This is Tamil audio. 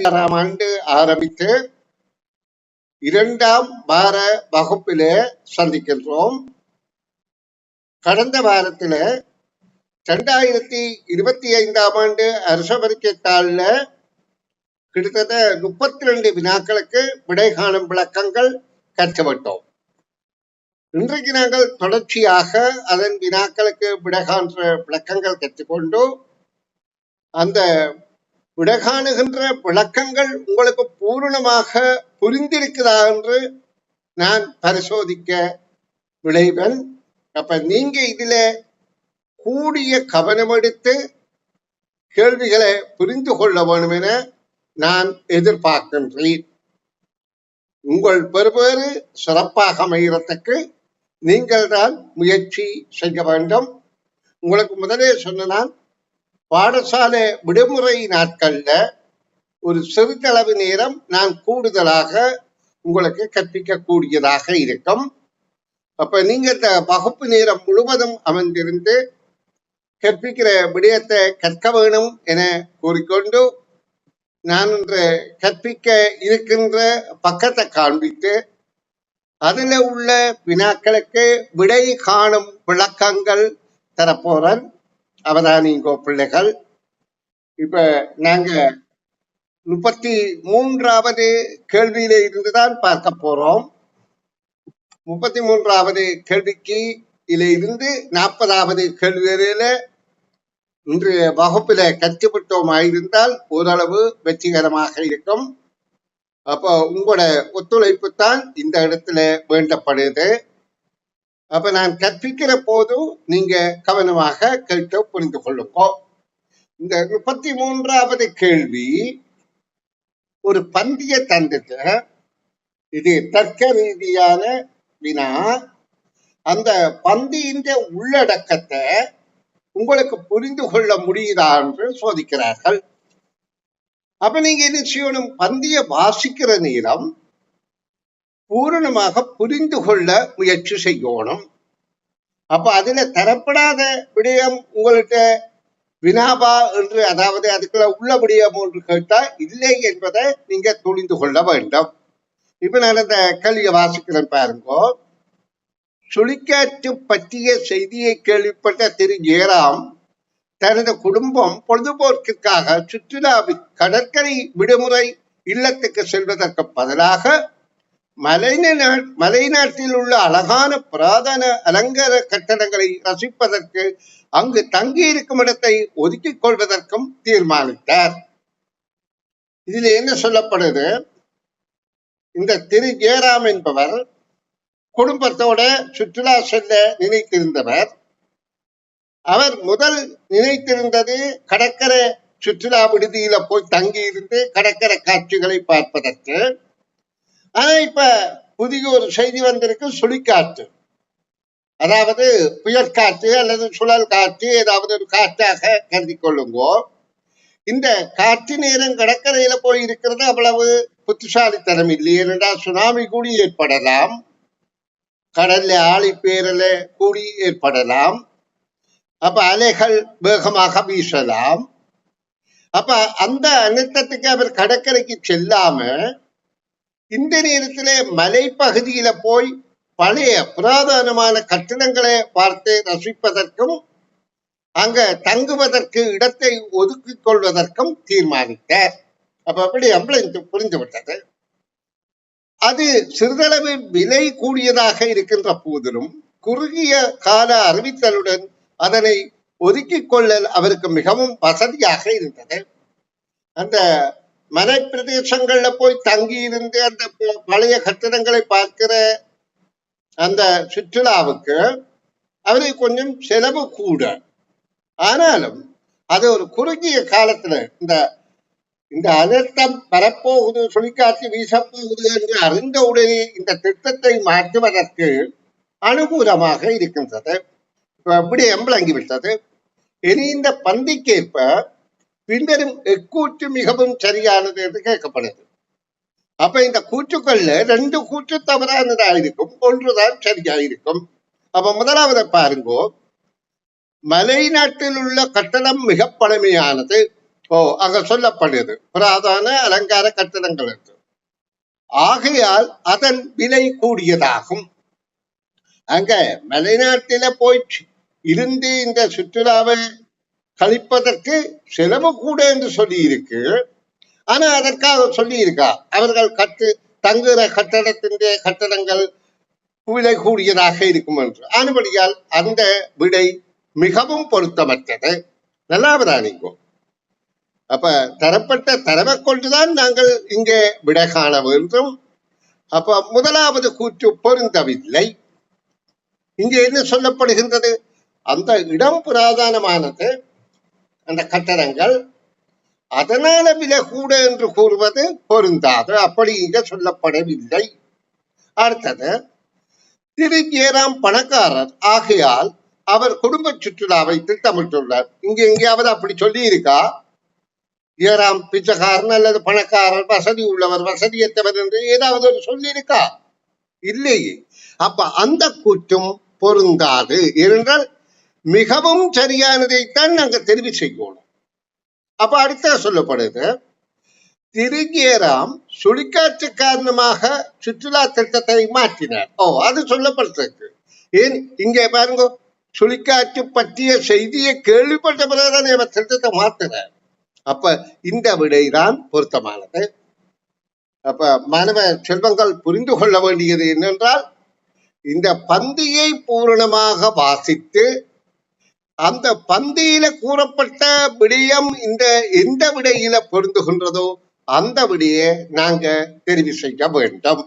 ஆண்டு ஆரம்பித்து இரண்டாம் வார வகுப்பிலே சந்திக்கின்றோம். கடந்த வாரத்துல 2025 ஆண்டு அரச பரீட்சை தாள்ல கிட்டத்தட்ட 32 வினாக்களுக்கு விடை காணும் விளக்கங்கள் கற்றுவிட்டோம். இன்றைக்கு நாங்கள் தொடர்ச்சியாக அதன் வினாக்களுக்கு விடை காண்ற விளக்கங்கள் கற்றுக்கொண்டு அந்த விடைகாணுகின்ற விளக்கங்கள் உங்களுக்கு பூரணமாக புரிந்திருக்கிறதா என்று நான் பரிசோதிக்க விளைவன். அப்ப நீங்க இதுல கூடிய கவனம் எடுத்து கேள்விகளை புரிந்து கொள்ள வேண்டும் என நான் எதிர்பார்க்கின்றேன். உங்கள் பெறுபேறு சிறப்பாக அமைகிறதுக்கு நீங்கள் தான் முயற்சி செய்ய வேண்டும். உங்களுக்கு முதலே சொன்னால் பாடசாலை விடுமுறை நாட்கள்ல ஒரு சிறிதளவு நேரம் நான் கூடுதலாக உங்களுக்கு கற்பிக்க கூடியதாக இருக்கும். அப்ப நீங்க இந்த வகுப்பு நேரம் முழுவதும் அமர்ந்திருந்து கற்பிக்கிற விடயத்தை கற்க வேணும் என கூறிக்கொண்டு நான் இன்று கற்பிக்க இருக்கின்ற பக்கத்தை காண்பித்து அதில் உள்ள வினாக்களுக்கு விடை காணும் விளக்கங்கள் தரப்போறேன். அவதானிங்கோ பிள்ளைகள். இப்ப நாங்க 33வது கேள்வியில இருந்துதான் பார்க்க போறோம். 33வது கேள்விக்கு இருந்து 40வது கேள்வி வரையில இன்றைய வகுப்பில கற்றுவிட்டோமாயிருந்தால் ஓரளவு வெற்றிகரமாக இருக்கும். அப்போ உங்களோட ஒத்துழைப்பு தான் இந்த இடத்துல வேண்டப்படுது. அப்ப நான் கற்பிக்கிற போதும் நீங்க கவனமாக கேட்டு புரிந்து கொள்ளுங்க. இந்த 33வது கேள்வி ஒரு பந்திய தந்துட்டு இது தர்க்க ரீதியான வினா. அந்த பந்தியின் உள்ளடக்கத்தை உங்களுக்கு புரிந்து கொள்ள முடியுதா என்று சோதிக்கிறார்கள். அப்ப நீங்க என்ன செய்யணும்? பந்திய வாசிக்கிற நேரம் பூரணமாக புரிந்து கொள்ள முயற்சி செய்யணும். அப்ப அதுல தரப்படாத விடயம் உங்கள்கிட்ட வினாபா என்று, அதாவது அதுக்குள்ள உள்ள விடயம் என்று கேட்டா இல்லை என்பதை நீங்க துணிந்து கொள்ள வேண்டும். இப்ப நான் அந்த கேள்வியை வாசிக்கிறேன் பாருங்கோ. சுழிக்காற்று பற்றிய செய்தியை கேள்விப்பட்ட திரு ஜெயராம் தனது குடும்பம் பொழுதுபோக்கிற்காக சுற்றுலாவில் கடற்கரை விடுமுறை இல்லத்துக்கு செல்வதற்கு பதிலாக மலைநாட்டில் உள்ள அழகான புராதன அலங்கார கட்டடங்களை ரசிப்பதற்கு அங்கு தங்கியிருக்கும் இடத்தை ஒதுக்கிக் கொள்வதற்கும் தீர்மானித்தார். இதில் என்ன சொல்லப்படுது? இந்த திரு ஜெயராம் என்பவர் குடும்பத்தோட சுற்றுலா செல்ல நினைத்திருந்தவர். அவர் முதல் நினைத்திருந்தது கடற்கரை சுற்றுலா விடுதியில போய் தங்கி இருந்து கடற்கரை காட்சிகளை பார்ப்பதற்கு. ஆனா இப்ப புதிய ஒரு செய்தி வந்திருக்கு, சுழிக்காற்று, அதாவது புயற்காற்று அல்லது சுழல் காற்று, ஏதாவது ஒரு காற்றாக கருதி கொள்ளுங்கோ. இந்த காற்று நேரம் கடற்கரையில போய் இருக்கிறது அவ்வளவு புத்திசாலித்தனம் இல்லை. ஏனென்றால் சுனாமி கூடி ஏற்படலாம், கடல்ல ஆழி பேரல கூடி ஏற்படலாம். அப்ப அலைகள் வேகமாக வீசலாம். அப்ப அந்த அனர்த்தத்துக்கு அவர் கடற்கரைக்கு செல்லாம இந்த நேரத்திலே மலைப்பகுதியில போய் பழைய புராதனமான கட்டிடங்களை பார்த்து ரசிப்பதற்கும் அங்க தங்குவதற்கு இடத்தை ஒதுக்கிக் கொள்வதற்கும் தீர்மானித்தார். அப்ப அப்படி புரிந்து விட்டது. அது சிறிதளவு விலை கூடியதாக இருக்கின்ற போதிலும் குறுகிய கால அறிவித்தலுடன் அதனை ஒதுக்கிக் கொள்ளல் அவருக்கு மிகவும் வசதியாக இருந்தது. அந்த மலை பிரதேசங்கள்ல போய் தங்கி இருந்து அந்த பழைய கட்டிடங்களை பார்க்கிற அந்த சுற்றுலாவுக்கு அவருக்கு கொஞ்சம் செலவு கூட. ஆனாலும் அது ஒரு குறுகிய காலத்துல இந்த அனர்த்தம் வரப்போகுது, சுழிக்காற்று வீசப்போகுது என்று அறிந்த உடனே இந்த திட்டத்தை மாற்றுவதற்கு அனுகூலமாக இருக்கின்றது. அப்படி விளங்கிவிட்டது. இனி இந்த பந்திக்கேற்ப பின்வரும் எக்கூற்று மிகவும் சரியானது என்று கேட்கப்படுது. அப்ப இந்த கூற்றுக்கள்ல 2 கூற்று தவறானதா இருக்கும், ஒன்றுதான் சரியாயிருக்கும். அப்ப முதலாவது பாருங்கோ. மலை நாட்டில் உள்ள கட்டடம் மிக பழமையானது. அங்க சொல்லப்படுது புராதன அலங்கார கட்டடங்கள் என்று. ஆகையால் அதன் விலை கூடியதாகும். அங்க மலைநாட்டில போய் இருந்து இந்த சுற்றுலாவை கழிப்பதற்கு செலவு கூட என்று சொல்லி இருக்கு. ஆனா அதற்காக சொல்லி இருக்கா அவர்கள் தங்குகிற கட்டடங்கள் விலை கூடியதாக இருக்கும் என்று. ஆனபடியால் அந்த விடை மிகவும் பொருத்தமற்றது. நல்லாவதா நீங்க அப்ப தரப்பட்ட தரவை கொண்டுதான் நாங்கள் இங்கே விடை காண வேண்டும். அப்ப முதலாவது கூற்று பொருந்தவில்லை. இங்கே என்ன சொல்லப்படுகின்றது? அந்த இடம் புராதனமானது, அந்த கட்டடங்கள், அதனால விலை கூட என்று கூறுவது பொருந்தாது. அப்படி இங்க சொல்லப்படவில்லை. அடுத்தது, திரு ஜெயராம் பணக்காரர் ஆகையால் அவர் குடும்ப சுற்றுலாவை திட்டமிட்டுள்ளார். இங்க எங்கேயாவது அப்படி சொல்லி இருக்கா? ஜெயராம் பிச்சைக்காரன் அல்லது பணக்காரர், வசதி உள்ளவர், வசதியற்றவர் என்று ஏதாவது ஒரு சொல்லி இருக்கா? இல்லையே. அப்ப அந்த கூற்றும் பொருந்தாது. ஏனென்றால் மிகவும் சரியானதைத்தான் நாங்க தெரிவு செய்யணும். அப்ப அடுத்த சொல்லப்படுது, திரு ஜெயராம் சுழிக்காற்று காரணமாக சுற்றுலா திட்டத்தை மாற்றினார். அது சொல்லப்பட்டிருக்கு. ஏன் இங்கே பாருங்க, சுழிக்காற்று பற்றிய செய்தியை கேள்விப்பட்ட பிறகுதான் இவர் திட்டத்தை மாற்றினார். அப்ப இந்த விடைதான் பொருத்தமானது. அப்ப மாணவ செல்வங்கள் புரிந்து கொள்ள வேண்டியது என்னென்றால், இந்த பந்தியை பூரணமாக வாசித்து அந்த பந்தியில கூறப்பட்ட விடயம் எந்த விடையில பொருந்துகின்றதோ அந்த விடையை நாங்க தெரிவு செய்ய வேண்டும்.